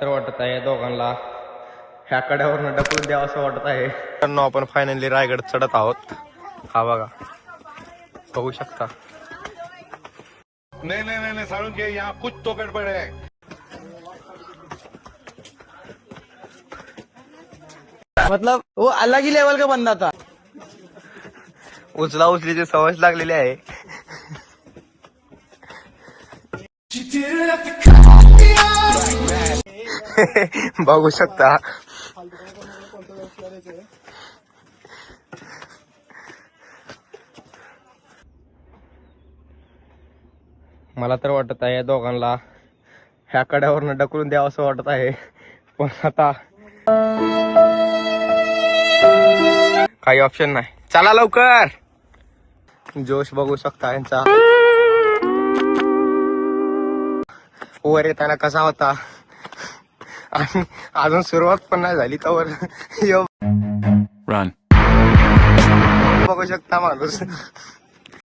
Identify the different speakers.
Speaker 1: तर वाटत आहे दोघांना ह्या कड्यावरनं ढकलून द्यावं असं वाटत आहे. आपण फायनली रायगड चढत आहोत. हा बघा, बघू शकता.
Speaker 2: नहीं नहीं नहीं सारुण के यहाँ कुछ तो गड़बड़ है.
Speaker 3: मतलब वो अलग ही लेवल का बंदा था.
Speaker 1: उचला उचलीची सवय लागलेली आहे. बघू शकता. मला तर वाटत आहे दोघांना ह्या कड्यावरनं ढकलून द्यावं असं वाटत आहे, पण आता काही ऑप्शन नाही. चला लवकर. जोश बघू शकता यांचा. वर येताना कसा होता आणि अजून सुरुवात पण नाही झाली तर
Speaker 4: Run.
Speaker 1: बघू शकता माणूस.